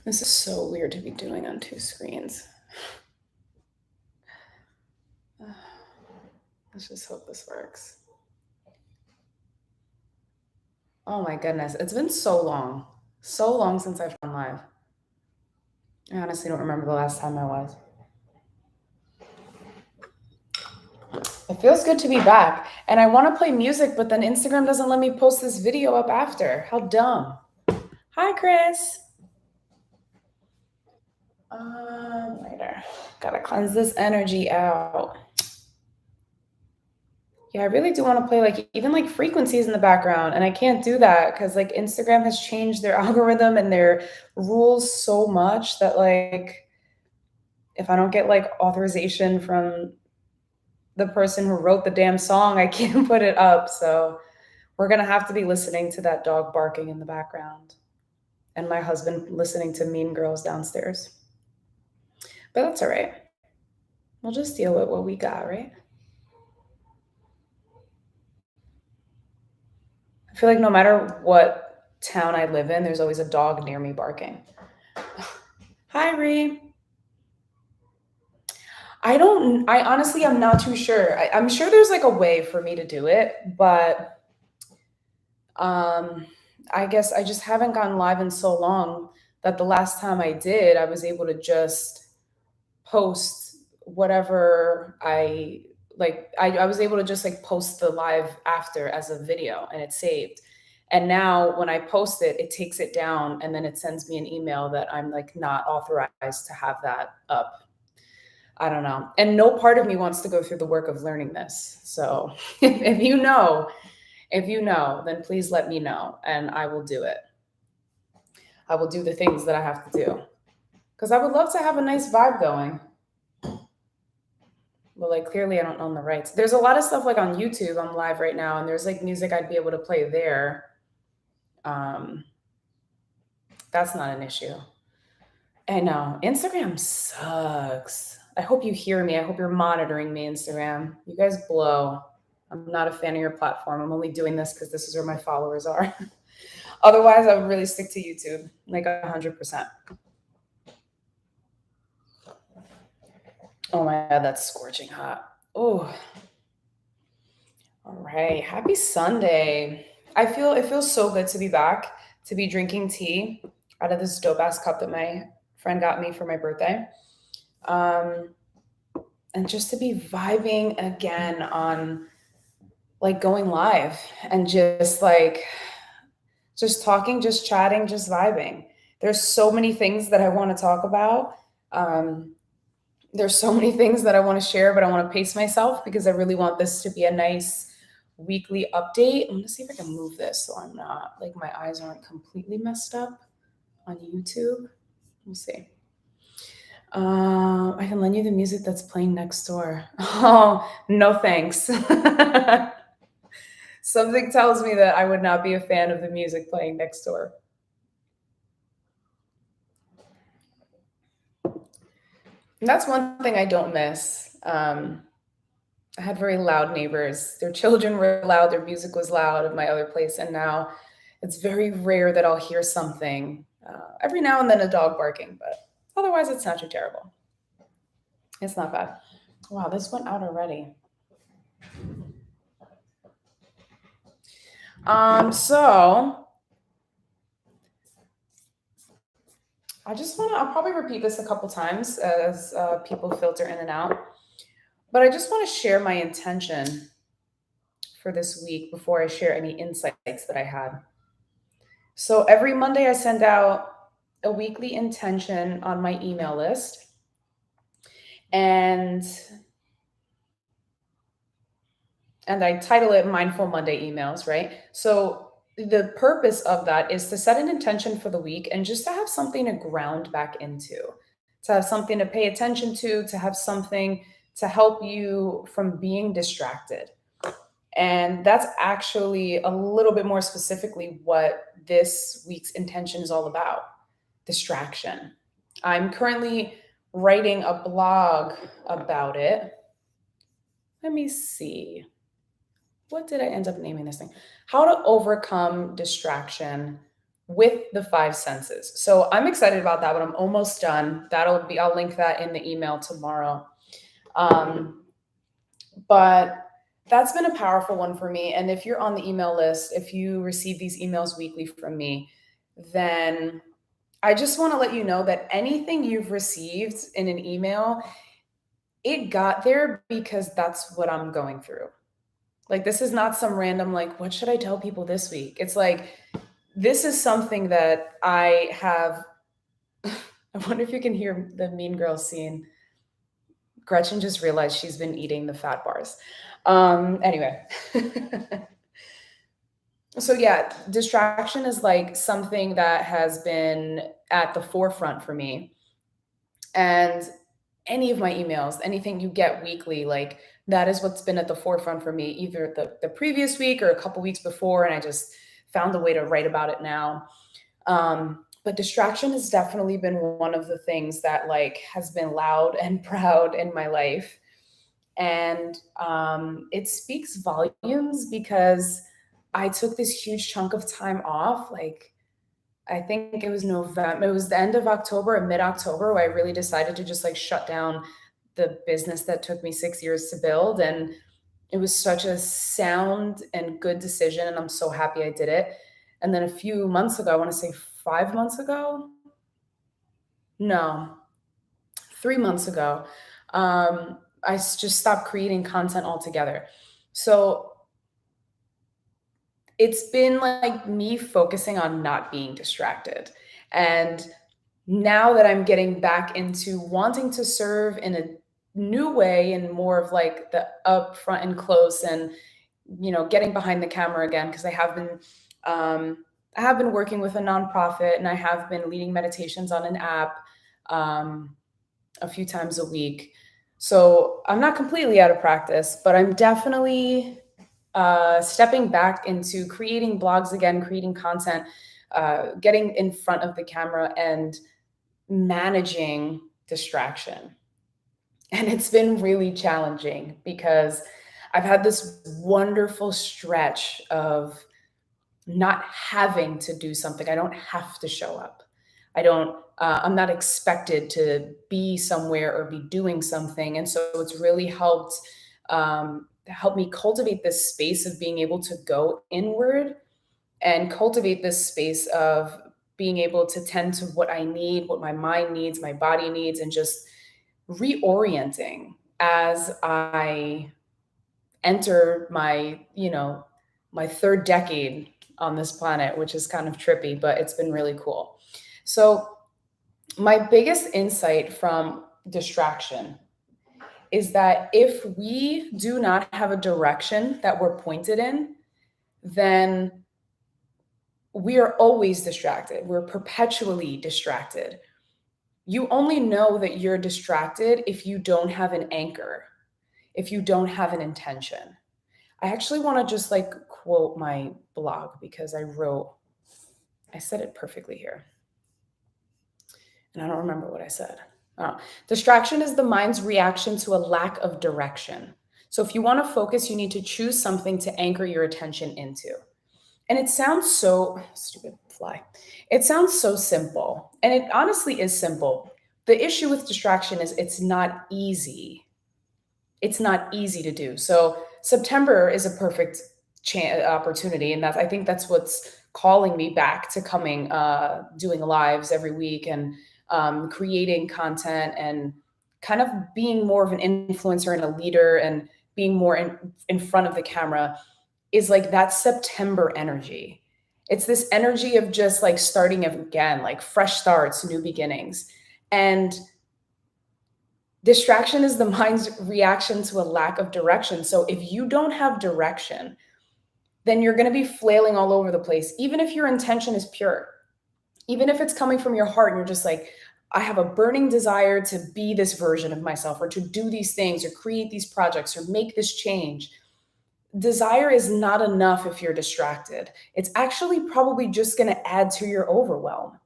This is so weird to be doing on two screens. Let's just hope this works. Oh my goodness, it's been so long since I've gone live. I honestly don't remember the last time I was. It feels good to be back, and I want to play music, but then Instagram doesn't let me post this video up after. How dumb. Hi, Chris. Later. Gotta cleanse this energy out. Yeah, I really do want to play like even like frequencies in the background, and I can't do that because like Instagram has changed their algorithm and their rules so much that like if I don't get like authorization from the person who wrote the damn song, I can't put it up. So we're gonna have to be listening to that dog barking in the background and my husband listening to Mean Girls downstairs. But that's all right. We'll just deal with what we got, right? I feel like no matter what town I live in, there's always a dog near me barking. Hi, Ree. I honestly, I'm not too sure. I'm sure there's like a way for me to do it, but um, I guess I just haven't gone live in so long that the last time I did, I was able to just post whatever I like. I was able to just like post the live after as a video and it's saved. And now when I post it, it takes it down and then it sends me an email that I'm like not authorized to have that up. I don't know. And no part of me wants to go through the work of learning this. So if you know, then please let me know and I will do it. I will do the things that I have to do. Because I would love to have a nice vibe going. But like clearly I don't own the rights. There's a lot of stuff like on YouTube. I'm live right now, and there's like music I'd be able to play there. Um, that's not an issue. I know. Instagram sucks. I hope you hear me. I hope you're monitoring me, Instagram. You guys blow. I'm not a fan of your platform. I'm only doing this because this is where my followers are. Otherwise, I would really stick to YouTube, like 100%. Oh my God, that's scorching hot. Oh, all right. Happy Sunday. It feels so good to be back, to be drinking tea out of this dope ass cup that my friend got me for my birthday. Um, and just to be vibing again on like going live and just talking, just chatting, just vibing. There's so many things that I want to talk about. Um, there's so many things that I want to share, but I want to pace myself because I really want this to be a nice weekly update. I'm gonna see if I can move this so I'm not like my eyes aren't completely messed up on YouTube. We'll see. I can lend you the music that's playing next door. Oh, no thanks. Something tells me that I would not be a fan of the music playing next door. And that's one thing I don't miss. I had very loud neighbors. Their children were loud, their music was loud at my other place, and now it's very rare that I'll hear something. Every now and then a dog barking, but otherwise it's not too terrible. It's not bad. Wow, this went out already. So I'll probably repeat this a couple times as people filter in and out, but I just want to share my intention for this week before I share any insights that I had. So every Monday, I send out a weekly intention on my email list. And I title it Mindful Monday emails, right? So the purpose of that is to set an intention for the week and just to have something to ground back into, to have something to pay attention to have something to help you from being distracted. And that's actually a little bit more specifically what this week's intention is all about: distraction. I'm currently writing a blog about it. Let me see. What did I end up naming this thing? How to overcome distraction with the five senses. So I'm excited about that, but I'm almost done. I'll link that in the email tomorrow. Um, but that's been a powerful one for me. And if you're on the email list, if you receive these emails weekly from me, then I just want to let you know that anything you've received in an email, it got there because that's what I'm going through. Like, this is not some random, like, what should I tell people this week? It's like, this is something that I have. I wonder if you can hear the Mean Girls scene. Gretchen just realized she's been eating the fat bars. Anyway. So yeah, distraction is like something that has been at the forefront for me. And any of my emails, anything you get weekly, like that is what's been at the forefront for me, either the previous week or a couple weeks before. And I just found a way to write about it now. But distraction has definitely been one of the things that like has been loud and proud in my life. And it speaks volumes because I took this huge chunk of time off. Like, I think it was November, it was the end of October or mid-October where I really decided to just like shut down the business that took me 6 years to build. And it was such a sound and good decision. And I'm so happy I did it. And then a few months ago, I want to say 5 months ago, no, 3 months ago, just stopped creating content altogether. So it's been like me focusing on not being distracted. And now that I'm getting back into wanting to serve in a new way and more of like the upfront and close and getting behind the camera again, because I have been working with a nonprofit and I have been leading meditations on an app a few times a week. So I'm not completely out of practice, but I'm definitely stepping back into creating blogs again, creating content, getting in front of the camera and managing distraction. And it's been really challenging because I've had this wonderful stretch of not having to do something. I don't have to show up. I'm not expected to be somewhere or be doing something. And so it's really help me cultivate this space of being able to go inward and cultivate this space of being able to tend to what I need, what my mind needs, my body needs, and just reorienting as I enter my third decade on this planet, which is kind of trippy, but it's been really cool. So my biggest insight from distraction is that if we do not have a direction that we're pointed in, then we are always distracted. We're perpetually distracted. You only know that you're distracted if you don't have an anchor, if you don't have an intention. I actually want to just like quote my blog because I said it perfectly here. And I don't remember what I said. Oh, distraction is the mind's reaction to a lack of direction. So if you want to focus, you need to choose something to anchor your attention into. And it sounds so stupid fly. It sounds so simple. And it honestly is simple. The issue with distraction is it's not easy. It's not easy to do. So September is a perfect opportunity. And I think that's what's calling me back to coming, doing lives every week and creating content and kind of being more of an influencer and a leader and being more in front of the camera is like that September energy. It's this energy of just like starting again, like fresh starts, new beginnings. And distraction is the mind's reaction to a lack of direction. So if you don't have direction, then you're going to be flailing all over the place, even if your intention is pure, even if it's coming from your heart and you're just like, I have a burning desire to be this version of myself or to do these things or create these projects or make this change. Desire is not enough if you're distracted. It's actually probably just going to add to your overwhelm.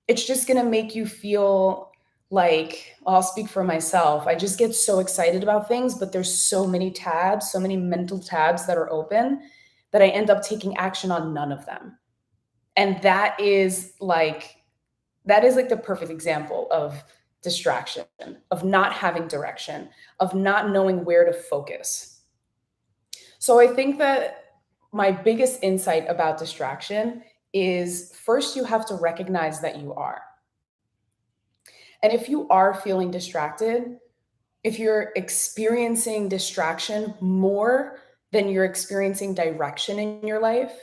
It's just going to make you feel like, I'll speak for myself. I just get so excited about things, but there's so many tabs, so many mental tabs that are open that I end up taking action on none of them. And that is like the perfect example of distraction, of not having direction, of not knowing where to focus. So I think that my biggest insight about distraction is first you have to recognize that you are. And if you are feeling distracted, if you're experiencing distraction more than you're experiencing direction in your life,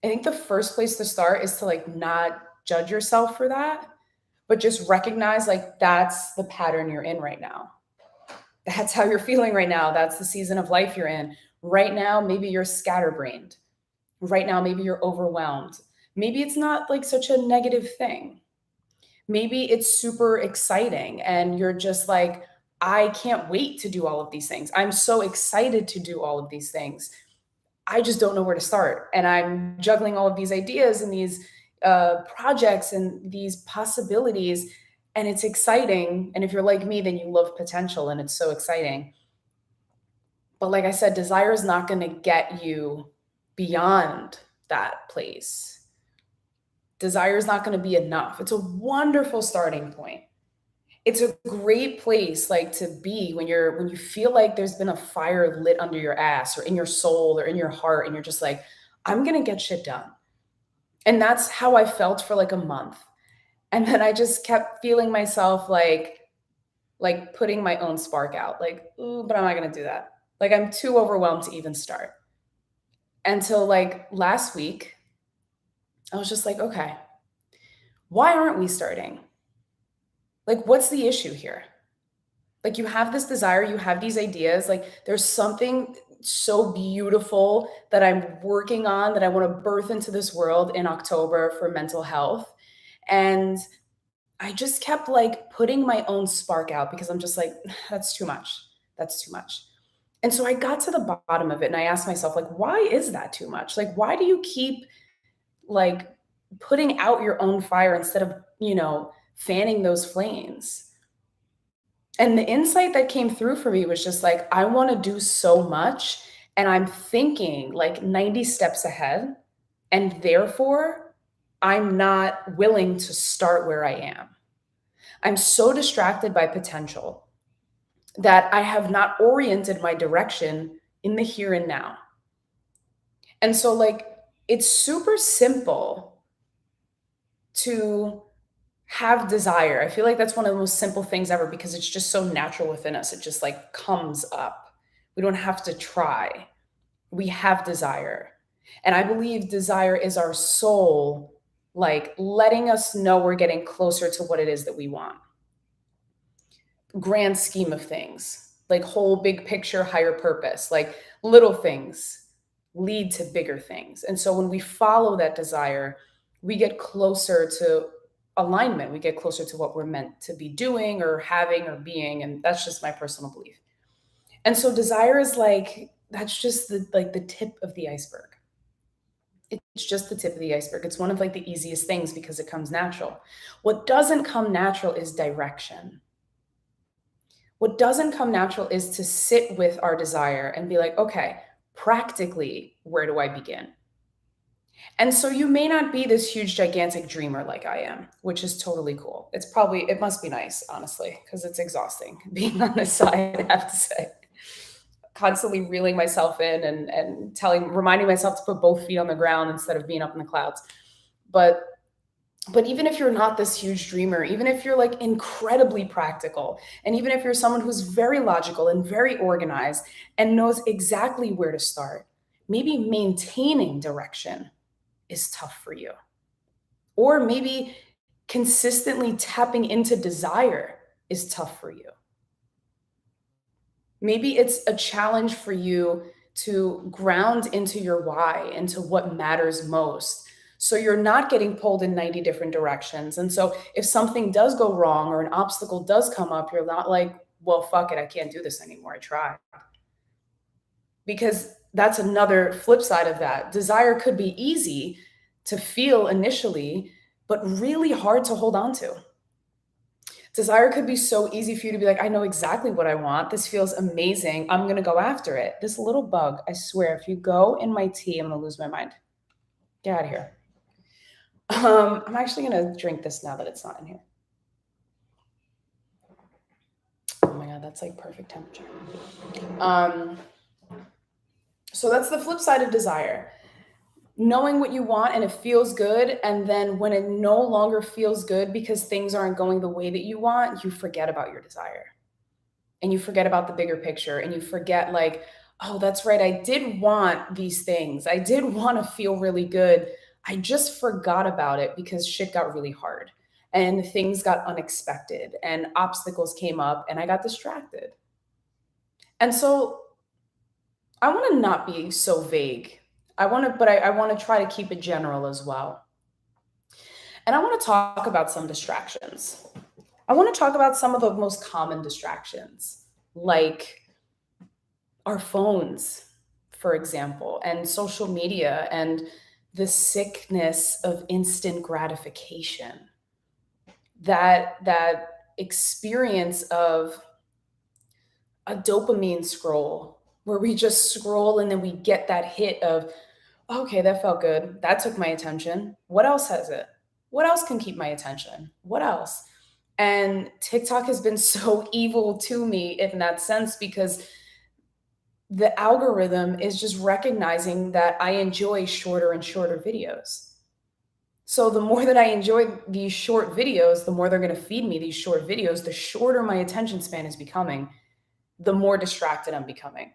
I think the first place to start is to like not judge yourself for that, but just recognize like that's the pattern you're in right now. That's how you're feeling right now. That's the season of life you're in. Right now, maybe you're scatterbrained. Right now, maybe you're overwhelmed. Maybe it's not like such a negative thing. Maybe it's super exciting and you're just like, I can't wait to do all of these things. I'm so excited to do all of these things. I just don't know where to start. And I'm juggling all of these ideas and these projects and these possibilities. And it's exciting. And if you're like me, then you love potential and it's so exciting. But like I said, desire is not going to get you beyond that place. Desire is not going to be enough. It's a wonderful starting point. It's a great place like to be when you feel like there's been a fire lit under your ass or in your soul or in your heart and you're just like, I'm going to get shit done. And that's how I felt for like a month. And then I just kept feeling myself like putting my own spark out. Like, ooh, but I'm not going to do that. Like I'm too overwhelmed to even start. Until like last week, I was just like, okay, why aren't we starting? Like, what's the issue here? Like, you have this desire, you have these ideas. Like, there's something so beautiful that I'm working on that I want to birth into this world in October for mental health. And I just kept like putting my own spark out because I'm just like, that's too much. That's too much. And so I got to the bottom of it and I asked myself, like, why is that too much? Like, why do you keep like putting out your own fire instead of, fanning those flames? And the insight that came through for me was just like, I want to do so much and I'm thinking like 90 steps ahead. And therefore, I'm not willing to start where I am. I'm so distracted by potential that I have not oriented my direction in the here and now. And so, like, it's super simple to have desire. I feel like that's one of the most simple things ever because it's just so natural within us. It just like comes up. We don't have to try. We have desire. And I believe desire is our soul, like letting us know we're getting closer to what it is that we want. Grand scheme of things, like whole big picture, higher purpose, like little things lead to bigger things. And so when we follow that desire, we get closer to alignment. We get closer to what we're meant to be doing or having or being. And that's just my personal belief. And so desire is like, that's just the tip of the iceberg. It's just the tip of the iceberg. It's one of like the easiest things because it comes natural. What doesn't come natural is direction. What doesn't come natural is to sit with our desire and be like, okay, practically, where do I begin? And so you may not be this huge, gigantic dreamer like I am, which is totally cool. It must be nice, honestly, because it's exhausting being on this side, I have to say. Constantly reeling myself in and reminding myself to put both feet on the ground instead of being up in the clouds. But even if you're not this huge dreamer, even if you're like incredibly practical, and even if you're someone who's very logical and very organized and knows exactly where to start, maybe maintaining direction is tough for you. Or maybe consistently tapping into desire is tough for you. Maybe it's a challenge for you to ground into your why, into what matters most. So you're not getting pulled in 90 different directions. And so if something does go wrong or an obstacle does come up, you're not like, well, fuck it, I can't do this anymore. I tried. Because that's another flip side of that. Desire could be easy to feel initially, but really hard to hold on to. Desire could be so easy for you to be like, I know exactly what I want. This feels amazing. I'm going to go after it. This little bug, I swear, if you go in my tea, I'm going to lose my mind. Get out of here. I'm actually gonna drink this now that it's not in here. Oh my God, that's like perfect temperature. Um, so that's the flip side of desire. Knowing what you want and it feels good, and then when it no longer feels good because things aren't going the way that you want, you forget about your desire. And you forget about the bigger picture, and you forget like, "Oh, that's right, I did want these things. I did wanna feel really good. I just forgot about it because shit got really hard, and things got unexpected, and obstacles came up, and I got distracted." And so I wanna not be so vague. I wanna try to keep it general as well. And I wanna talk about some distractions. I wanna talk about some of the most common distractions, like our phones, for example, and social media, and the sickness of instant gratification. That experience of a dopamine scroll where we just scroll and then we get that hit of, okay, that felt good. That took my attention. What else has it? What else can keep my attention? What else? And TikTok has been so evil to me in that sense because the algorithm is just recognizing that I enjoy shorter and shorter videos. So the more that I enjoy these short videos, the more they're going to feed me these short videos, the shorter my attention span is becoming, the more distracted I'm becoming.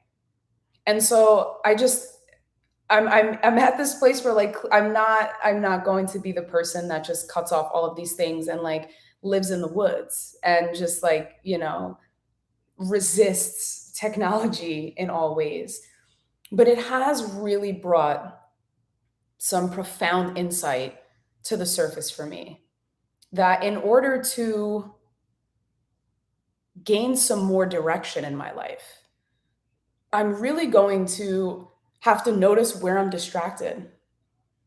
And so I'm at this place where like I'm not going to be the person that just cuts off all of these things and like lives in the woods and just like, resists technology in all ways. But it has really brought some profound insight to the surface for me that in order to gain some more direction in my life, I'm really going to have to notice where I'm distracted.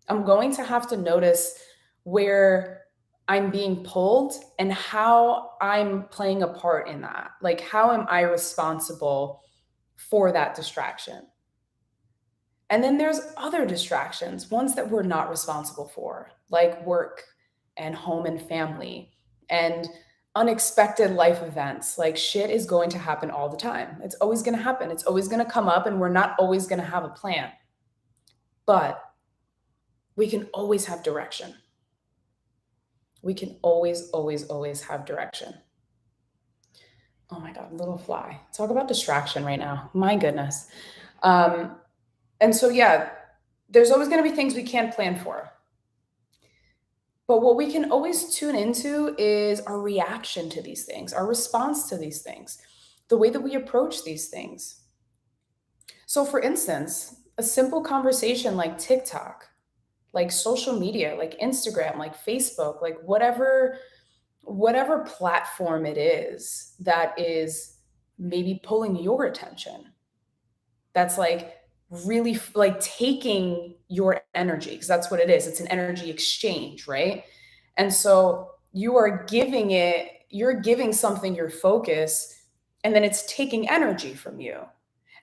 I'm going to have to notice where I'm being pulled and how I'm playing a part in that. Like, how am I responsible for that distraction? And then there's other distractions, ones that we're not responsible for, like work and home and family and unexpected life events. Like shit is going to happen all the time. It's always going to happen. It's always going to come up, and we're not always going to have a plan. But we can always have direction. We can always, always, always have direction. Oh my God, little fly. Talk about distraction right now. My goodness. Um, and so, yeah, there's always going to be things we can't plan for. But what we can always tune into is our reaction to these things, our response to these things, the way that we approach these things. So, for instance, a simple conversation like TikTok, like social media, like Instagram, like Facebook, like whatever platform it is that is maybe pulling your attention, that's like really like taking your energy, because that's what it is. It's an energy exchange, right? And so you're giving something your focus, and then it's taking energy from you.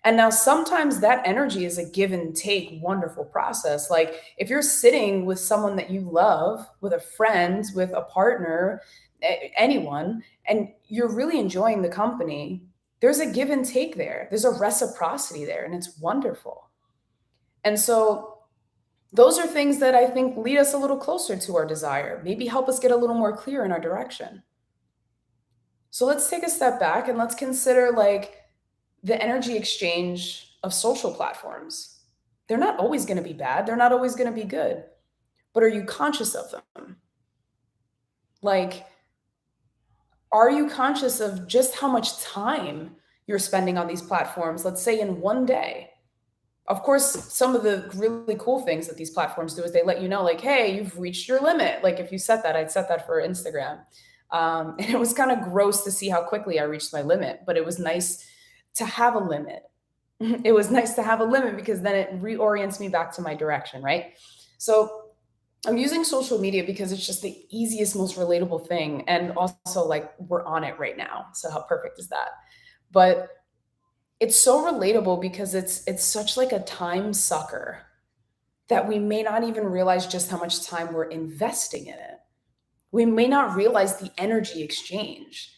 And now sometimes that energy is a give and take wonderful process. Like if you're sitting with someone that you love, with a friend, with a partner, anyone, and you're really enjoying the company, there's a give and take there. There's a reciprocity there, and it's wonderful. And so those are things that I think lead us a little closer to our desire, maybe help us get a little more clear in our direction. So let's take a step back and let's consider like the energy exchange of social platforms. They're not always going to be bad, they're not always going to be good. But are you conscious of them? Like, are you conscious of just how much time you're spending on these platforms, let's say in one day? Of course, some of the really cool things that these platforms do is they let you know, like, hey, you've reached your limit. Like, if you set that, I'd set that for Instagram. And it was kind of gross to see how quickly I reached my limit, but it was nice to have a limit. It was nice to have a limit because then it reorients me back to my direction, right? So I'm using social media because it's just the easiest, most relatable thing. And also, like, we're on it right now. So, how perfect is that? But it's so relatable because it's such like a time sucker. that we may not even realize just how much time we're investing in it. We may not realize the energy exchange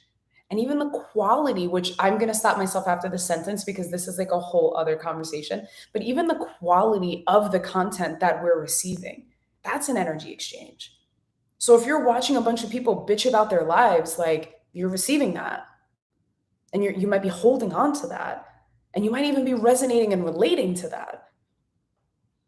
and even the quality, which I'm going to stop myself after the sentence because this is like a whole other conversation, but even the quality of the content that we're receiving, that's an energy exchange. So if you're watching a bunch of people bitch about their lives, like you're receiving that and you might be holding on to that and you might even be resonating and relating to that.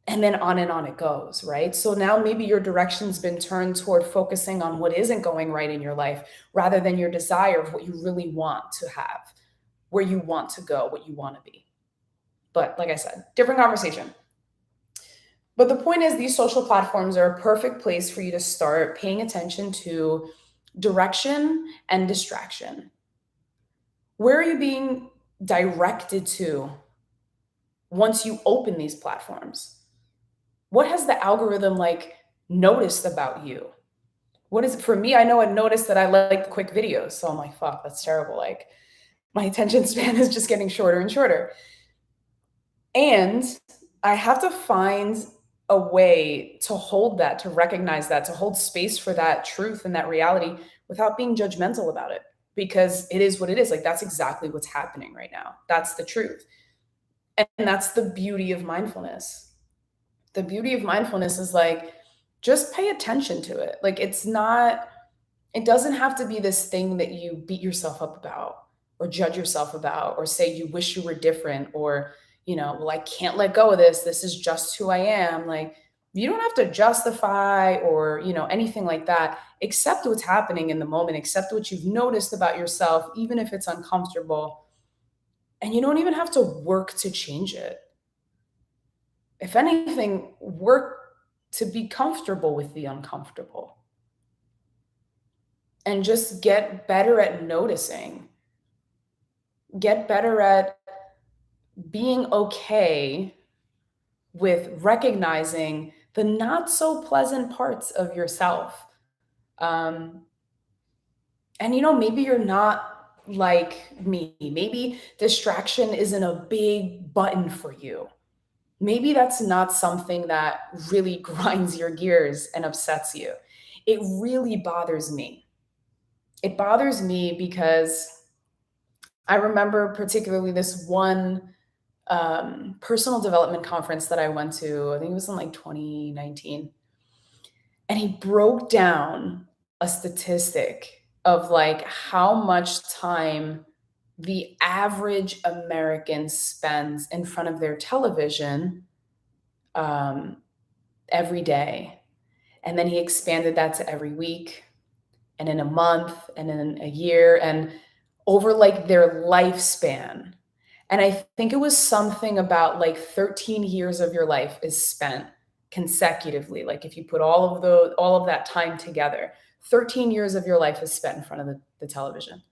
And then on it goes, right? So now maybe your direction's been turned toward focusing on what isn't going right in your life rather than your desire of what you really want to have, where you want to go, what you want to be. But like I said, different conversation. But the point is, these social platforms are a perfect place for you to start paying attention to direction and distraction. Where are you being directed to once you open these platforms? What has the algorithm like noticed about you? What is it for me? I know it noticed that I like quick videos. So I'm like, fuck, that's terrible. Like my attention span is just getting shorter and shorter. And I have to find a way to hold that, to recognize that, to hold space for that truth and that reality without being judgmental about it because it is what it is. Like that's exactly what's happening right now. That's the truth. And that's the beauty of mindfulness. The beauty of mindfulness is like just pay attention to it. Like it doesn't have to be this thing that you beat yourself up about or judge yourself about or say you wish you were different or, well, I can't let go of this. This is just who I am. Like you don't have to justify or, anything like that. Accept what's happening in the moment, accept what you've noticed about yourself, even if it's uncomfortable. And you don't even have to work to change it. If anything, work to be comfortable with the uncomfortable and just get better at noticing, get better at being okay with recognizing the not so pleasant parts of yourself. Um, and, maybe you're not like me. Maybe distraction isn't a big button for you. Maybe that's not something that really grinds your gears and upsets you. It really bothers me. It bothers me because I remember particularly this one personal development conference that I went to. I think it was in like 2019. And he broke down a statistic of like how much time the average American spends in front of their television um, every day. And then he expanded that to every week and in a month and in a year and over like their lifespan. And I think it was something about like 13 years of your life is spent consecutively. Like if you put all of that time together, 13 years of your life is spent in front of the television.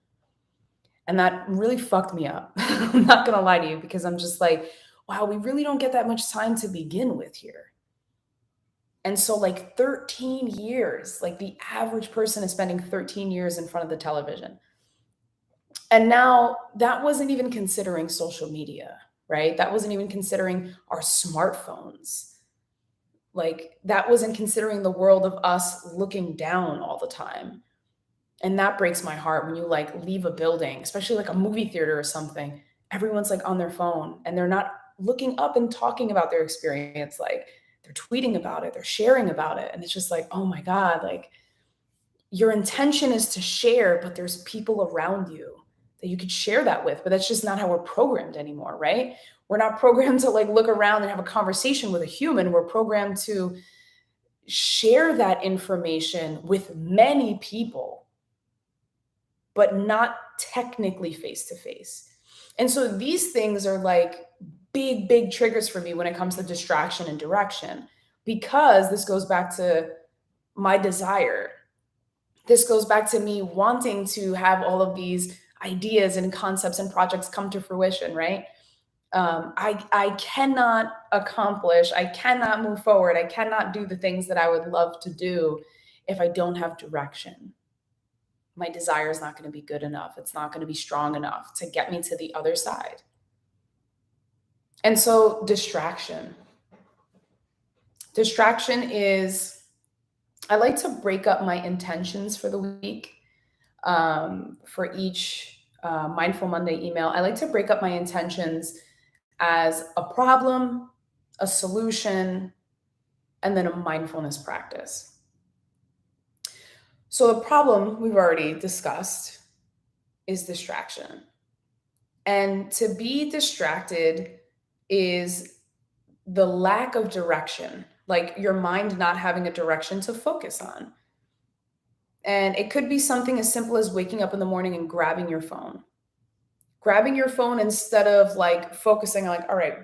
And that really fucked me up. I'm not gonna lie to you because I'm just like, wow, we really don't get that much time to begin with here. And so like 13 years, like the average person is spending 13 years in front of the television. And now that wasn't even considering social media, right? That wasn't even considering our smartphones. Like that wasn't considering the world of us looking down all the time. And that breaks my heart when you like leave a building, especially like a movie theater or something. Everyone's like on their phone and they're not looking up and talking about their experience. Like they're tweeting about it, they're sharing about it. And it's just like, oh my God, like your intention is to share, but there's people around you that you could share that with. But that's just not how we're programmed anymore, right? We're not programmed to like look around and have a conversation with a human. We're programmed to share that information with many people, but not technically face to face. And so these things are like big, big triggers for me when it comes to distraction and direction, because this goes back to my desire. This goes back to me wanting to have all of these ideas and concepts and projects come to fruition, right? I cannot accomplish, I cannot move forward, I cannot do the things that I would love to do if I don't have direction. My desire is not going to be good enough. It's not going to be strong enough to get me to the other side. And so, distraction. Distraction is, I like to break up my intentions for the week. For each Mindful Monday email, I like to break up my intentions as a problem, a solution, and then a mindfulness practice. So the problem we've already discussed is distraction. And to be distracted is the lack of direction, like your mind not having a direction to focus on. And it could be something as simple as waking up in the morning and grabbing your phone. Grabbing your phone instead of like focusing on like, all right,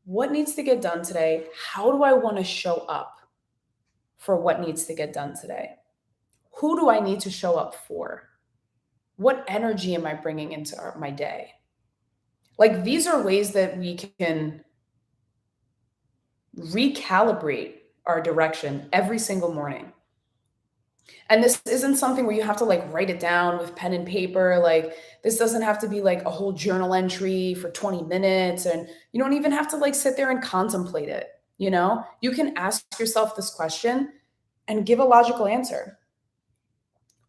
what needs to get done today? How do I want to show up for what needs to get done today? Who do I need to show up for? What energy am I bringing into my day? Like these are ways that we can recalibrate our direction every single morning. And this isn't something where you have to like write it down with pen and paper. Like this doesn't have to be like a whole journal entry for 20 minutes. And you don't even have to like sit there and contemplate it. You know, you can ask yourself this question and give a logical answer.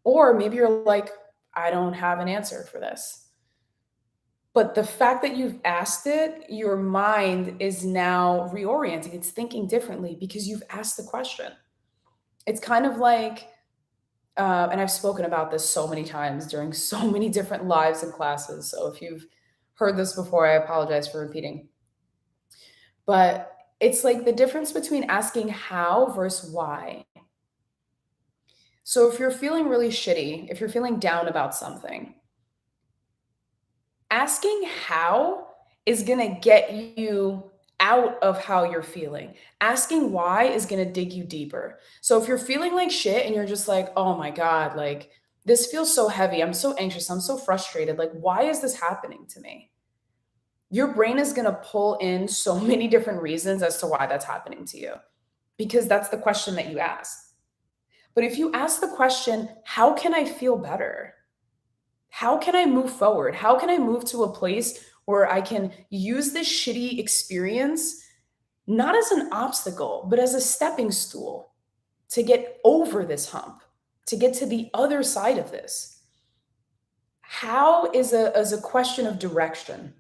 Or maybe you're like, I don't have an answer for this. But the fact that you've asked it, your mind is now reorienting. It's thinking differently because you've asked the question. It's kind of like, and I've spoken about this so many times during so many different lives and classes. So if you've heard this before, I apologize for repeating. But it's like the difference between asking how versus why. So if you're feeling really shitty, if you're feeling down about something, asking how is going to get you out of how you're feeling. Asking why is going to dig you deeper. So if you're feeling like shit and you're just like, oh my God, like this feels so heavy. I'm so anxious. I'm so frustrated. Like, why is this happening to me? Your brain is going to pull in so many different reasons as to why that's happening to you because that's the question that you ask. But if you ask the question, how can I feel better? How can I move forward? How can I move to a place where I can use this shitty experience not as an obstacle, but as a stepping stool to get over this hump, to get to the other side of this? How is a question of direction.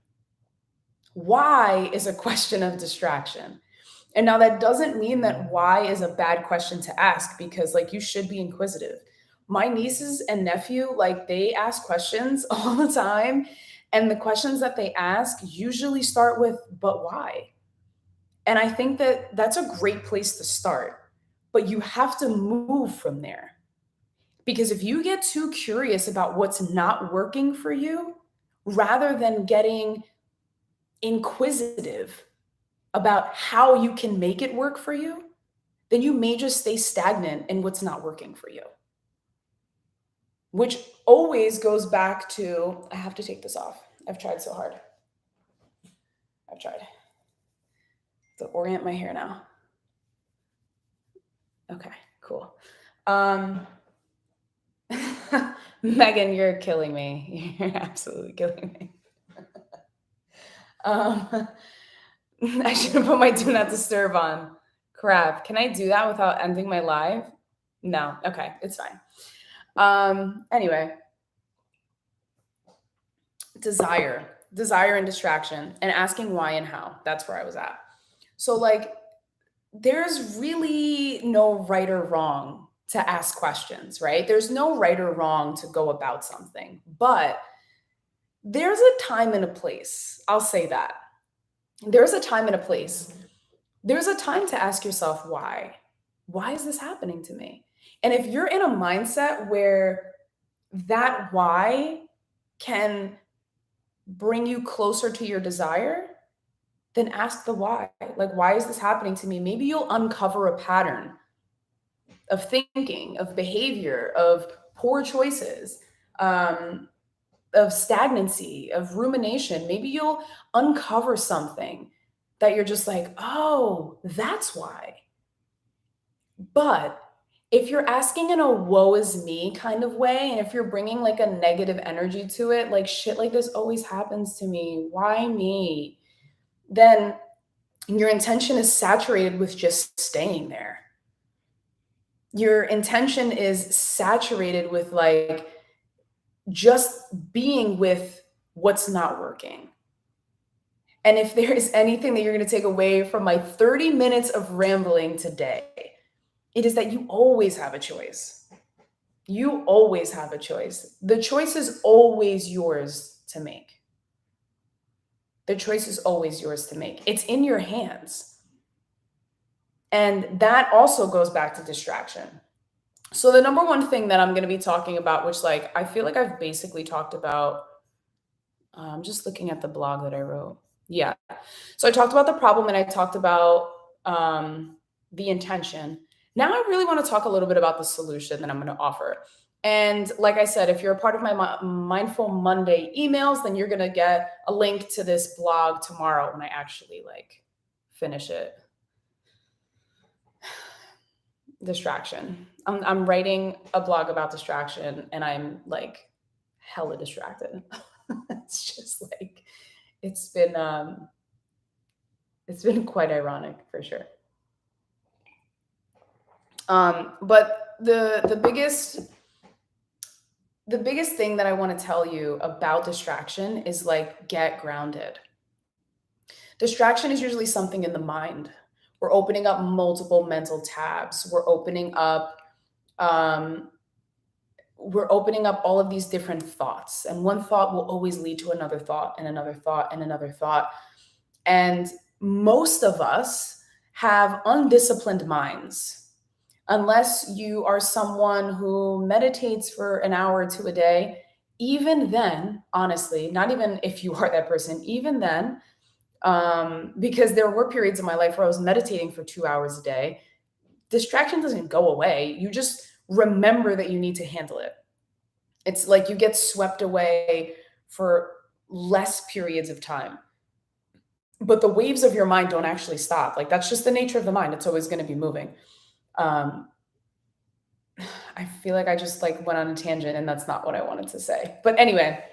Why is a question of distraction. And now that doesn't mean that why is a bad question to ask because like you should be inquisitive. My nieces and nephew, like they ask questions all the time. And the questions that they ask usually start with, but why? And I think that that's a great place to start, but you have to move from there. Because if you get too curious about what's not working for you, rather than getting inquisitive about how you can make it work for you, then you may just stay stagnant in what's not working for you. Which always goes back to, I have to take this off. I've tried so hard. I've tried to orient my hair now. Okay, cool. Megan, you're killing me. You're absolutely killing me. I should have put my do not disturb on. Crap. Can I do that without ending my live? No. Okay, it's fine. Anyway, desire and distraction, and asking why and how. That's where I was at. So, like, there's really no right or wrong to ask questions, right? There's no right or wrong to go about something, but there's a time and a place. I'll say that. There's a time and a place. There's a time to ask yourself why. Why is this happening to me? And if you're in a mindset where that why can bring you closer to your desire, then ask the why. Like, why is this happening to me? Maybe you'll uncover a pattern of thinking, of behavior, of poor choices, of stagnancy, of rumination. Maybe you'll uncover something that you're just like, oh, that's why. But if you're asking in a woe is me kind of way, and if you're bringing like a negative energy to it, like shit like this always happens to me, why me? Then your intention is saturated with just staying there. Your intention is saturated with like just being with what's not working. And if there is anything that you're going to take away from my 30 minutes of rambling today, it is that you always have a choice. You always have a choice. The choice is always yours to make. The choice is always yours to make. It's in your hands. And that also goes back to distraction. So the number one thing that I'm going to be talking about, which like I feel like I've basically talked about, I'm just looking at the blog that I wrote. Yeah. So I talked about the problem and I talked about the intention. Now I really want to talk a little bit about the solution that I'm going to offer. And like I said, if you're a part of my Mindful Monday emails, then you're going to get a link to this blog tomorrow when I actually like finish it. Distraction. I'm writing a blog about distraction and I'm like hella distracted. It's just like it's been quite ironic for sure. But the biggest thing that I want to tell you about distraction is like get grounded. Distraction is usually something in the mind. We're opening up multiple mental tabs. Um, we're opening up all of these different thoughts, and one thought will always lead to another thought and another thought and another thought. And most of us have undisciplined minds. Unless you are someone who meditates for an hour or two a day, even then, honestly, not even if you are that person, even then, because there were periods in my life where I was meditating for 2 hours a day. Distraction doesn't go away. You just remember that you need to handle it. It's like you get swept away for less periods of time. But the waves of your mind don't actually stop. Like that's just the nature of the mind. It's always going to be moving. Um, I feel like I just like went on a tangent and that's not what I wanted to say. But anyway,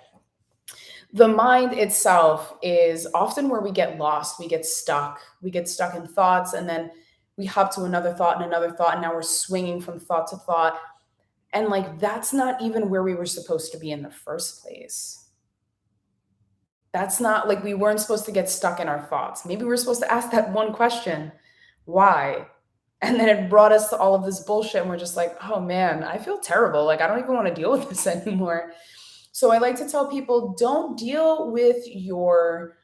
the mind itself is often where we get lost, we get stuck. We get stuck in thoughts and then we hop to another thought and another thought and now we're swinging from thought to thought. And like that's not even where we were supposed to be in the first place. That's not like we weren't supposed to get stuck in our thoughts. Maybe we were supposed to ask that one question, why? And then it brought us to all of this bullshit. And we're just like, oh man, I feel terrible. Like, I don't even want to deal with this anymore. So I like to tell people don't deal with your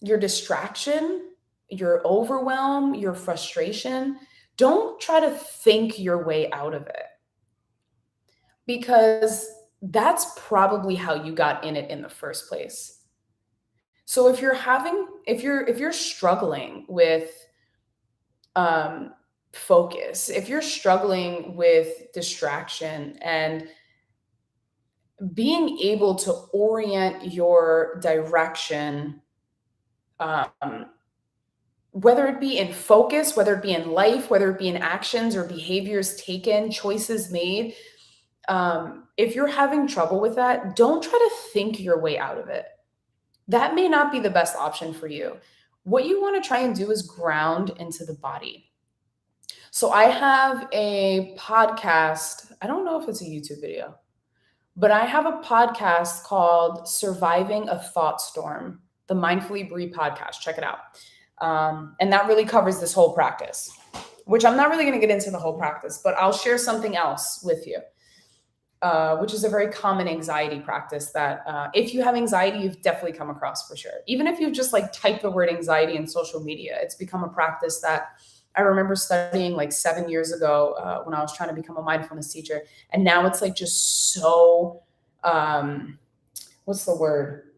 distraction, your overwhelm, your frustration. Don't try to think your way out of it because that's probably how you got in it in the first place. So if you're struggling with focus, if you're struggling with distraction and being able to orient your direction, um, whether it be in focus, whether it be in life, whether it be in actions or behaviors taken, choices made, if you're having trouble with that, don't try to think your way out of it. That may not be the best option for you. What you want to try and do is ground into the body. So I have a podcast. I don't know if it's a YouTube video, but I have a podcast called Surviving a Thought Storm, the Mindfully Breathe podcast. Check it out. And that really covers this whole practice, which I'm not really going to get into the whole practice, but I'll share something else with you, which is a very common anxiety practice that if you have anxiety, you've definitely come across for sure. Even if you just like type the word anxiety in social media, it's become a practice that I remember studying like 7 years ago when I was trying to become a mindfulness teacher. And now it's like just so, what's the word?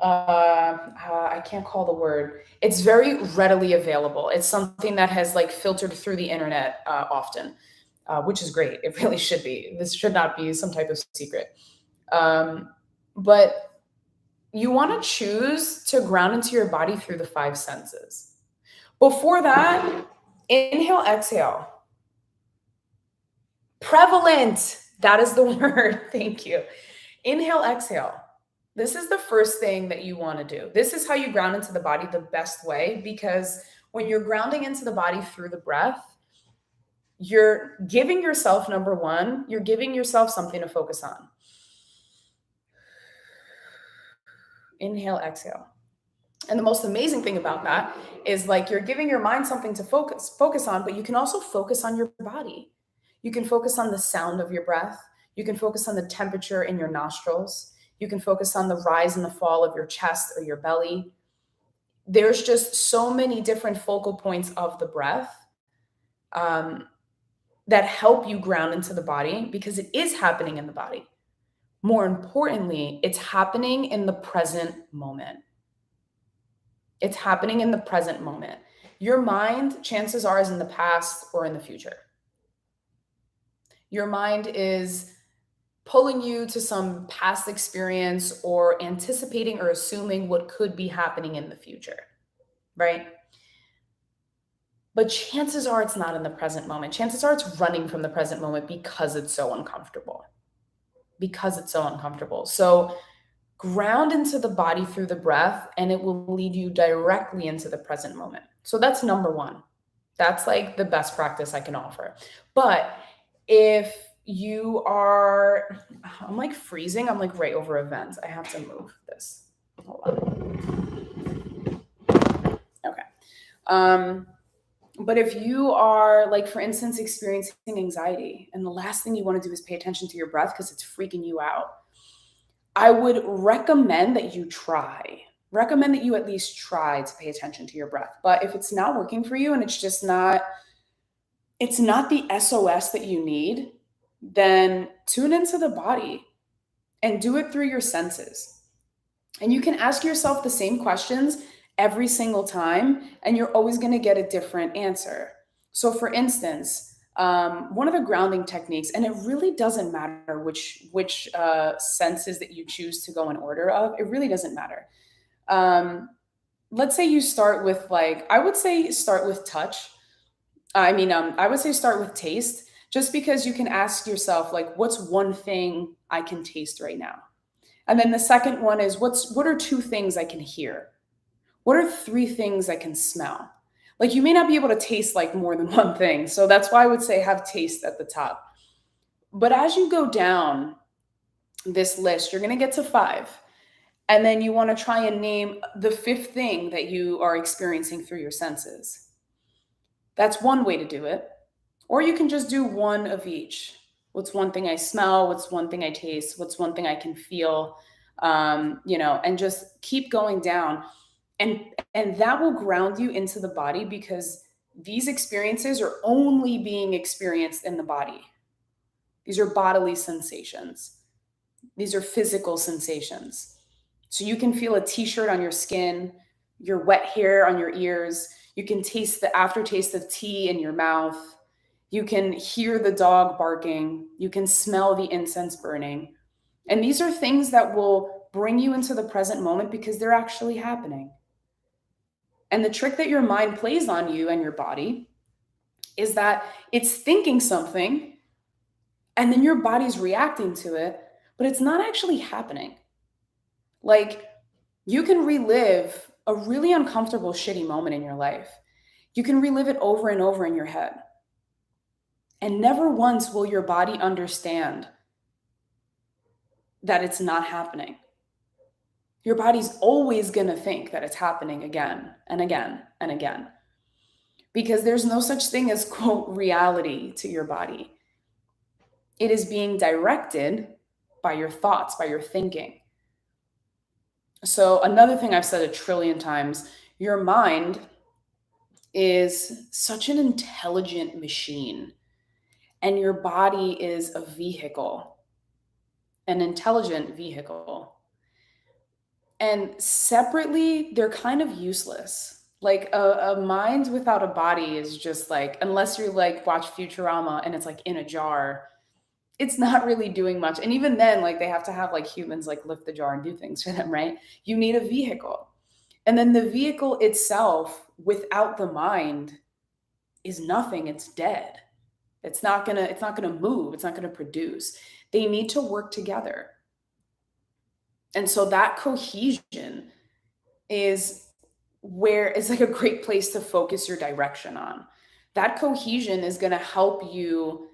I can't call the word. It's very readily available. It's something that has like filtered through the internet often, which is great. It really should be. This should not be some type of secret. But you want to choose to ground into your body through the five senses. Before that, inhale, exhale. Prevalent. That is the word. Thank you. Inhale, exhale. This is the first thing that you want to do. This is how you ground into the body the best way, because when you're grounding into the body through the breath, you're giving yourself, number one, you're giving yourself something to focus on. Inhale, exhale. And the most amazing thing about that is, like, you're giving your mind something to focus on, but you can also focus on your body. You can focus on the sound of your breath. You can focus on the temperature in your nostrils. You can focus on the rise and the fall of your chest or your belly. There's just so many different focal points of the breath, um, that help you ground into the body, because it is happening in the body. More importantly, it's happening in the present moment. It's happening in the present moment. Your mind, chances are, is in the past or in the future. Your mind is pulling you to some past experience, or anticipating or assuming what could be happening in the future, right? But chances are it's not in the present moment. Chances are it's running from the present moment because it's so uncomfortable. Because it's so uncomfortable. So ground into the body through the breath, and it will lead you directly into the present moment. So that's number one. That's like the best practice I can offer. But if you are, I'm like freezing. I'm like right over a vent. I have to move this. Hold on. Okay. But if you are, like, for instance, experiencing anxiety, and the last thing you want to do is pay attention to your breath because it's freaking you out, I would recommend that you try. Recommend that you at least try to pay attention to your breath. But if it's not working for you and it's not the SOS that you need, then tune into the body and do it through your senses. And you can ask yourself the same questions every single time, and you're always going to get a different answer. So, for instance, one of the grounding techniques, and it really doesn't matter which senses that you choose to go in order of. It really doesn't matter. Um, let's say you start with, like, I would say start with touch. I would say start with taste, just because you can ask yourself, like, what's one thing I can taste right now? And then the second one is, what are two things I can hear? What are three things I can smell? Like, you may not be able to taste like more than one thing. So that's why I would say have taste at the top. But as you go down this list, you're going to get to five. And then you want to try and name the fifth thing that you are experiencing through your senses. That's one way to do it. Or you can just do one of each. What's one thing I smell? What's one thing I taste? What's one thing I can feel? And just keep going down. And that will ground you into the body, because these experiences are only being experienced in the body. These are bodily sensations. These are physical sensations. So you can feel a t-shirt on your skin, your wet hair on your ears. You can taste the aftertaste of tea in your mouth. You can hear the dog barking. You can smell the incense burning. And these are things that will bring you into the present moment, because they're actually happening. And the trick that your mind plays on you and your body is that it's thinking something, and then your body's reacting to it, but it's not actually happening. Like, you can relive a really uncomfortable, shitty moment in your life. You can relive it over and over in your head. And never once will your body understand that it's not happening. Your body's always going to think that it's happening again and again and again, because there's no such thing as, quote, reality to your body. It is being directed by your thoughts, by your thinking. So, another thing I've said a trillion times, your mind is such an intelligent machine, and your body is a vehicle, an intelligent vehicle. And separately, they're kind of useless. Like, a mind without a body is just like, unless you're like watch Futurama and it's like in a jar, it's not really doing much. And even then, like, they have to have like humans like lift the jar and do things for them, right? You need a vehicle. And then the vehicle itself, without the mind, is nothing. It's dead. It's not gonna move. It's not gonna produce. They need to work together. And so that cohesion is where it's like a great place to focus your direction on. That cohesion is going to help you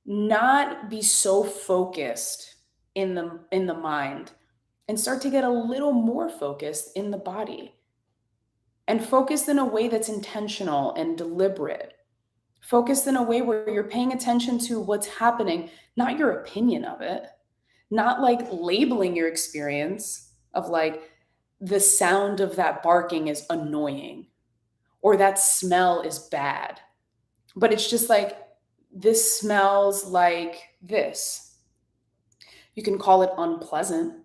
not be so focused in the mind and start to get a little more focused in the body and focused in a way that's intentional and deliberate. Focused in a way where you're paying attention to what's happening, not your opinion of it, not like labeling your experience of like the sound of that barking is annoying or that smell is bad. But it's just like, this smells like this. You can call it unpleasant,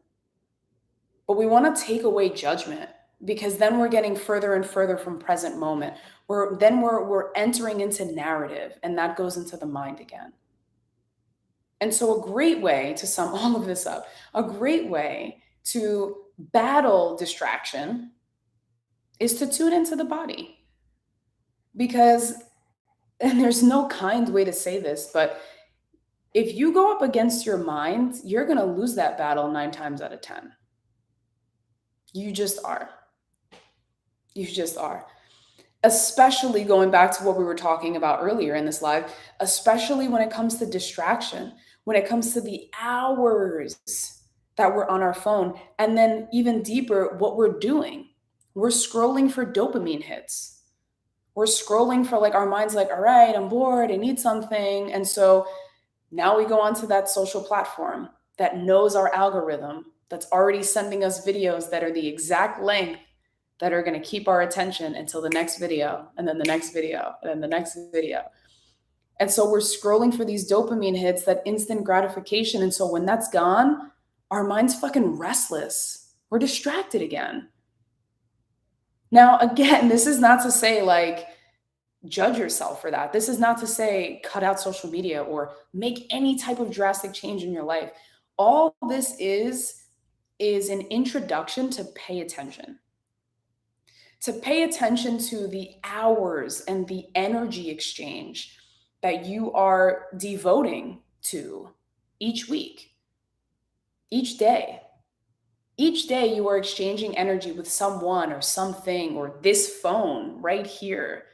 but we want to take away judgment because then we're getting further and further from present moment. We're entering into narrative, and that goes into the mind again. And so a great way to sum all of this up, a great way to battle distraction is to tune into the body. Because, and there's no kind way to say this, but if you go up against your mind, you're going to lose that battle 9 times out of 10. You just are. You just are. Especially going back to what we were talking about earlier in this live, especially when it comes to distraction, when it comes to the hours that we're on our phone, and then even deeper, what we're doing. We're scrolling for dopamine hits. We're scrolling for like, our mind's like, all right, I'm bored, I need something. And so now we go onto that social platform that knows our algorithm, that's already sending us videos that are the exact length that are going to keep our attention until the next video, and then the next video, and then the next video. And so we're scrolling for these dopamine hits, that instant gratification. And so when that's gone, our mind's fucking restless. We're distracted again. Now, again, this is not to say like, judge yourself for that. This is not to say cut out social media or make any type of drastic change in your life. All this is an introduction to pay attention. To pay attention to the hours and the energy exchange that you are devoting to each week, each day. Each day you are exchanging energy with someone or something or this phone right here.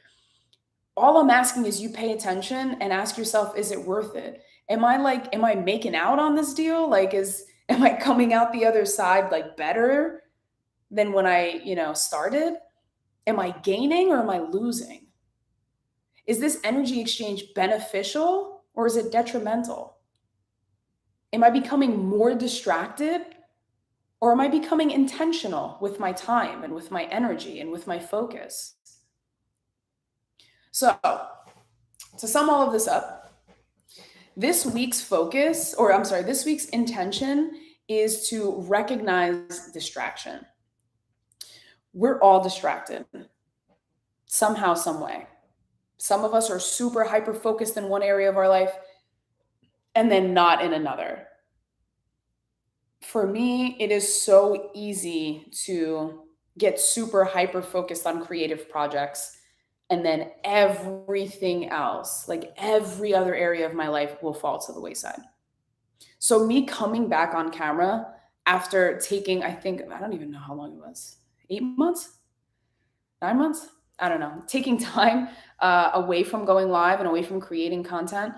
All I'm asking is you pay attention and ask yourself, is it worth it? Am I making out on this deal? Am I coming out the other side like better than when I started? Am I gaining or am I losing? Is this energy exchange beneficial or is it detrimental? Am I becoming more distracted or am I becoming intentional with my time and with my energy and with my focus? So, to sum all of this up, this week's intention is to recognize distraction. We're all distracted somehow, some way. Some of us are super hyper focused in one area of our life and then not in another. For me, it is so easy to get super hyper focused on creative projects, and then everything else, like every other area of my life, will fall to the wayside. So me coming back on camera after taking, I don't even know how long it was, 8 months, 9 months, I don't know, taking time away from going live and away from creating content.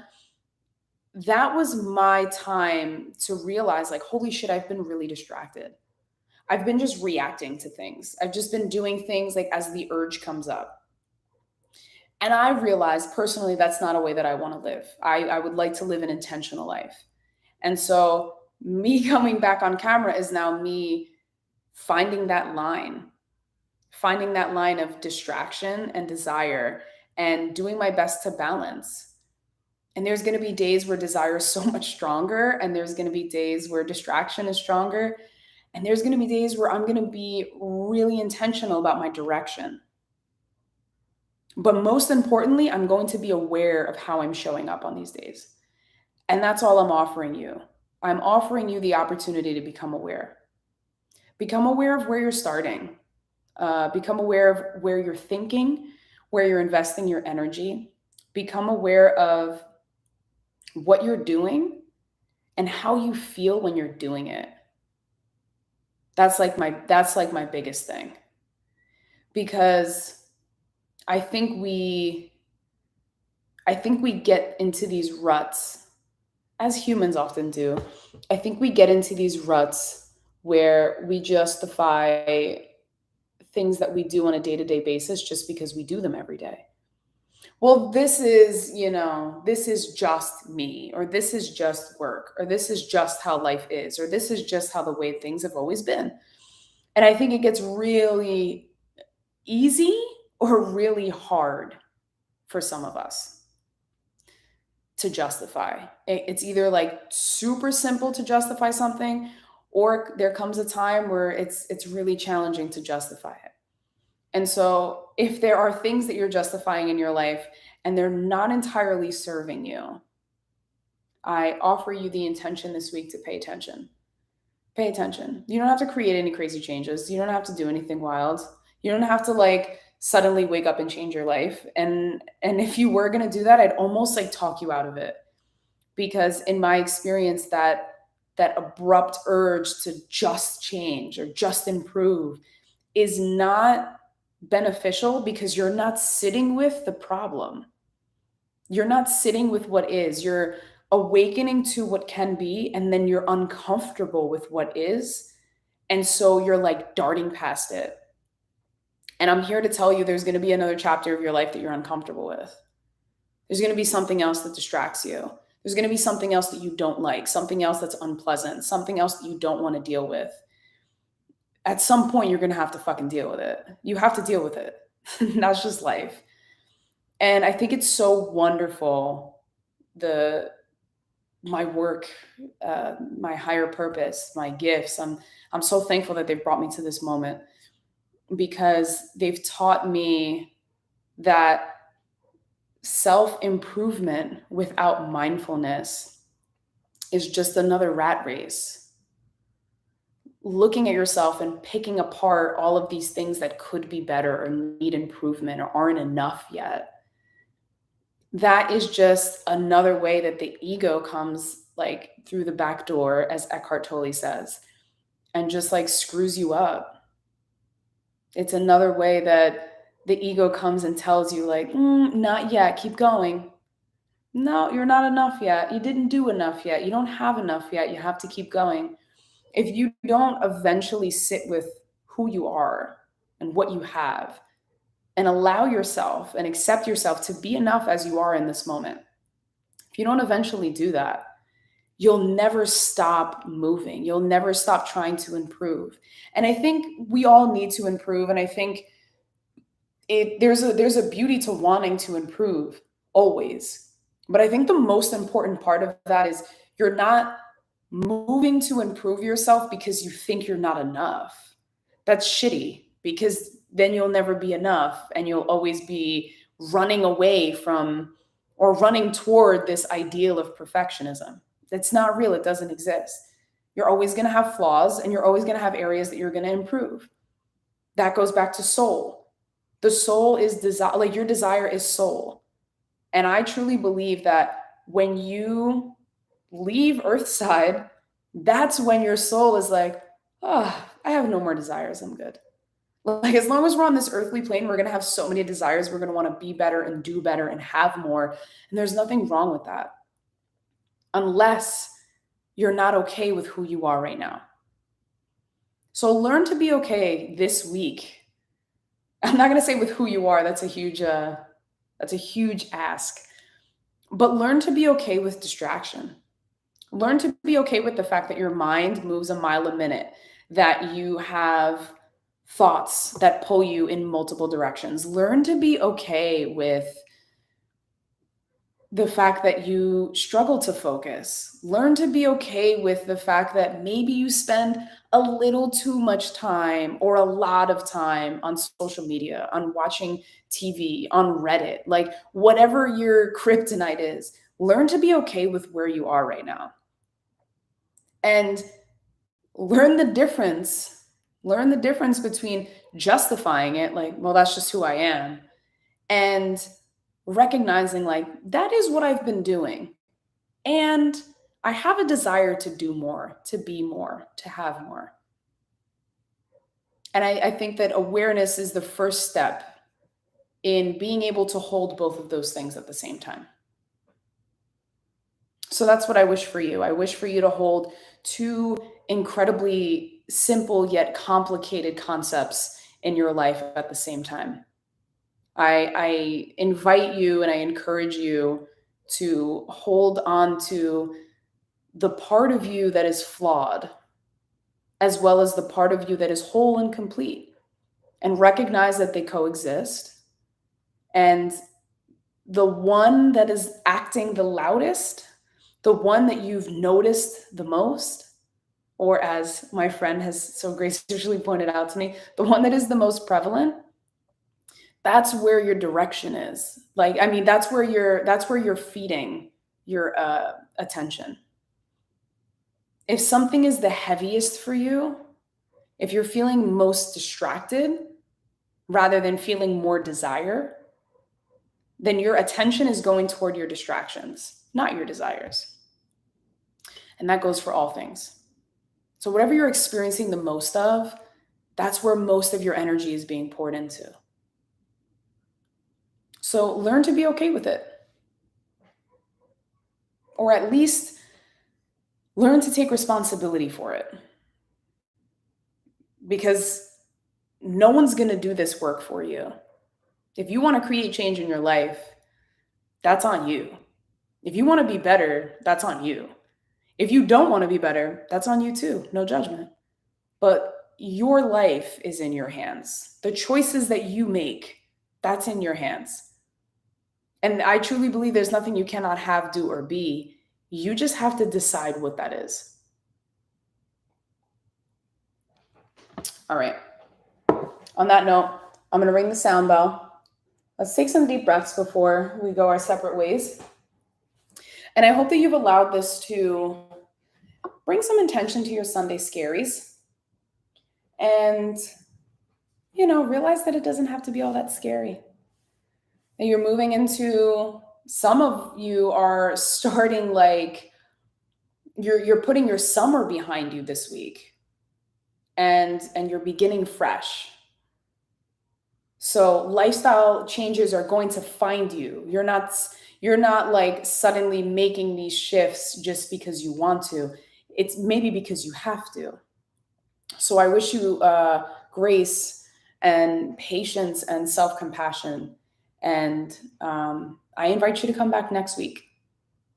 That was my time to realize like, holy shit, I've been really distracted. I've been just reacting to things. I've just been doing things like as the urge comes up. And I realized personally, that's not a way that I want to live. I would like to live an intentional life. And so me coming back on camera is now me finding that line of distraction and desire and doing my best to balance. And there's going to be days where desire is so much stronger. And there's going to be days where distraction is stronger. And there's going to be days where I'm going to be really intentional about my direction. But most importantly, I'm going to be aware of how I'm showing up on these days. And that's all I'm offering you. I'm offering you the opportunity to become aware. Become aware of where you're starting. Become aware of where you're thinking, where you're investing your energy. Become aware of what you're doing and how you feel when you're doing it. That's like my biggest thing, because I think we I think we get into these ruts, as humans often do. I think we get into these ruts where we justify things that we do on a day-to-day basis just because we do them every day. Well, this is just me, or this is just work, or this is just how life is, or this is just how the way things have always been. And I think it gets really easy or really hard for some of us to justify. It's either like super simple to justify something, or there comes a time where it's really challenging to justify it. And so, if there are things that you're justifying in your life and they're not entirely serving you, I offer you the intention this week to pay attention. Pay attention. You don't have to create any crazy changes. You don't have to do anything wild. You don't have to like suddenly wake up and change your life. And if you were going to do that, I'd almost like talk you out of it, because in my experience, that abrupt urge to just change or just improve is not beneficial, because you're not sitting with the problem. You're not sitting with what is. You're awakening to what can be, and then you're uncomfortable with what is. And so you're like darting past it. And I'm here to tell you there's going to be another chapter of your life that you're uncomfortable with. There's going to be something else that distracts you. There's going to be something else that you don't like, something else that's unpleasant, something else that you don't want to deal with. At some point, you're going to have to fucking deal with it. You have to deal with it. That's just life. And I think it's so wonderful, the my work, my higher purpose, my gifts. I'm so thankful that they've brought me to this moment, because they've taught me that self-improvement without mindfulness is just another rat race. Looking at yourself and picking apart all of these things that could be better or need improvement or aren't enough yet. That is just another way that the ego comes like through the back door, as Eckhart Tolle says, and just like screws you up. It's another way that the ego comes and tells you, like, not yet, keep going. No, you're not enough yet. You didn't do enough yet. You don't have enough yet. You have to keep going. If you don't eventually sit with who you are and what you have, and allow yourself and accept yourself to be enough as you are in this moment, if you don't eventually do that, you'll never stop moving. You'll never stop trying to improve. And I think we all need to improve. And I think there's a beauty to wanting to improve always. But I think the most important part of that is you're not moving to improve yourself because you think you're not enough. That's shitty, because then you'll never be enough, and you'll always be running away from or running toward this ideal of perfectionism. It's not real. It doesn't exist. You're always going to have flaws, and you're always going to have areas that you're going to improve. That goes back to soul. The soul is desire, like your desire is soul. And I truly believe that when you leave Earthside, that's when your soul is like, oh, I have no more desires. I'm good. Like, as long as we're on this earthly plane, we're going to have so many desires. We're going to want to be better and do better and have more. And there's nothing wrong with that, unless you're not okay with who you are right now. So learn to be okay this week. I'm not going to say with who you are. That's a huge ask. But learn to be okay with distraction. Learn to be okay with the fact that your mind moves a mile a minute, that you have thoughts that pull you in multiple directions. Learn to be okay with the fact that you struggle to focus. Learn to be okay with the fact that maybe you spend a little too much time or a lot of time on social media, on watching TV, on Reddit, like whatever your kryptonite is. Learn to be okay with where you are right now. And learn the difference. Learn the difference between justifying it, like, well, that's just who I am, and recognizing, like, that is what I've been doing. And I have a desire to do more, to be more, to have more. And I think that awareness is the first step in being able to hold both of those things at the same time. So that's what I wish for you. I wish for you to hold two incredibly simple yet complicated concepts in your life at the same time. I invite you and I encourage you to hold on to the part of you that is flawed, as well as the part of you that is whole and complete, and recognize that they coexist. And the one that is acting the loudest, the one that you've noticed the most, or as my friend has so graciously pointed out to me, the one that is the most prevalent, that's where your direction is. Like, I mean, that's where you're feeding your attention. If something is the heaviest for you, if you're feeling most distracted rather than feeling more desire, then your attention is going toward your distractions, not your desires. And that goes for all things. So whatever you're experiencing the most of, that's where most of your energy is being poured into. So learn to be okay with it. Or at least learn to take responsibility for it. Because no one's going to do this work for you. If you want to create change in your life, that's on you. If you want to be better, that's on you. If you don't want to be better, that's on you too. No judgment. But your life is in your hands. The choices that you make, that's in your hands. And I truly believe there's nothing you cannot have, do, or be. You just have to decide what that is. All right. On that note, I'm going to ring the sound bell. Let's take some deep breaths before we go our separate ways. And I hope that you've allowed this to bring some intention to your Sunday scaries. And, realize that it doesn't have to be all that scary. And you're moving into, some of you are starting like, you're putting your summer behind you this week. And you're beginning fresh. So lifestyle changes are going to find you. You're not like suddenly making these shifts just because you want to. It's maybe because you have to. So I wish you grace and patience and self-compassion. And I invite you to come back next week.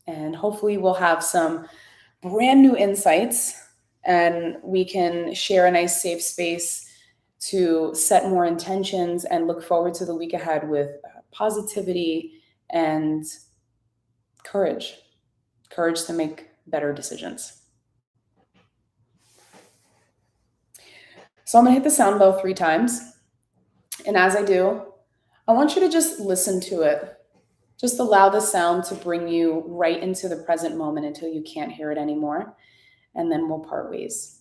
And hopefully we'll have some brand new insights and we can share a nice safe space to set more intentions and look forward to the week ahead with positivity and courage to make better decisions. So I'm going to hit the sound bell 3 times. And as I do, I want you to just listen to it. Just allow the sound to bring you right into the present moment until you can't hear it anymore. And then we'll part ways.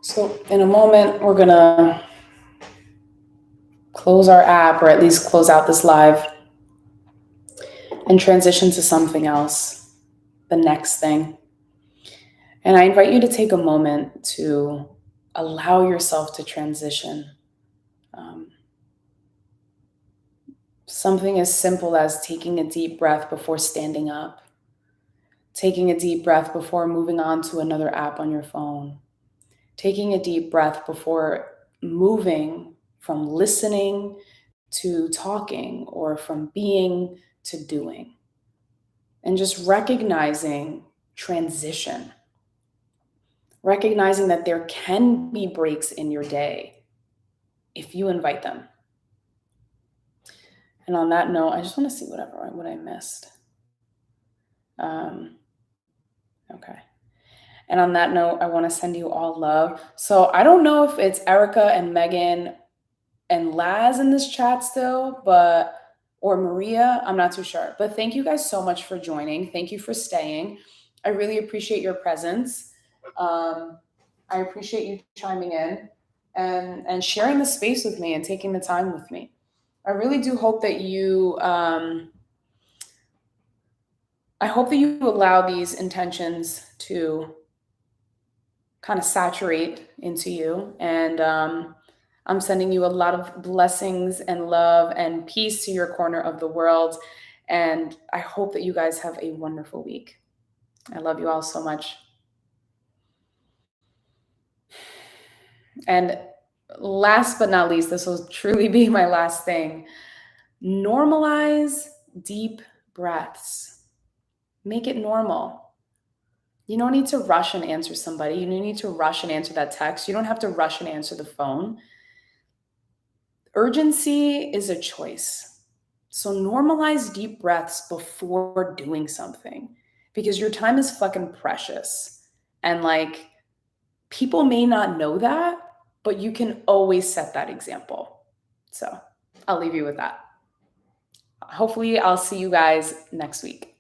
So in a moment, we're going to close our app, or at least close out this live, and transition to something else. the next thing. And I invite you to take a moment to allow yourself to transition. Um, Something as simple as taking a deep breath before standing up, taking a deep breath before moving on to another app on your phone, taking a deep breath before moving from listening to talking or from being to doing, and just recognizing transition, recognizing that there can be breaks in your day if you invite them. And on that note, I just want to see what I missed. Um, okay. And on that note, I want to send you all love. So I don't know if it's Erica and Megan and Laz in this chat still, or Maria, I'm not too sure. But thank you guys so much for joining. Thank you for staying. I really appreciate your presence. I appreciate you chiming in and sharing the space with me and taking the time with me. I really do hope that you allow these intentions to kind of saturate into you. And I'm sending you a lot of blessings and love and peace to your corner of the world. And I hope that you guys have a wonderful week. I love you all so much. And last but not least, this will truly be my last thing. Normalize deep breaths. Make it normal. You don't need to rush and answer somebody. You don't need to rush and answer that text. You don't have to rush and answer the phone. Urgency is a choice. So normalize deep breaths before doing something, because your time is fucking precious. And like, people may not know that, but you can always set that example. So I'll leave you with that. Hopefully I'll see you guys next week.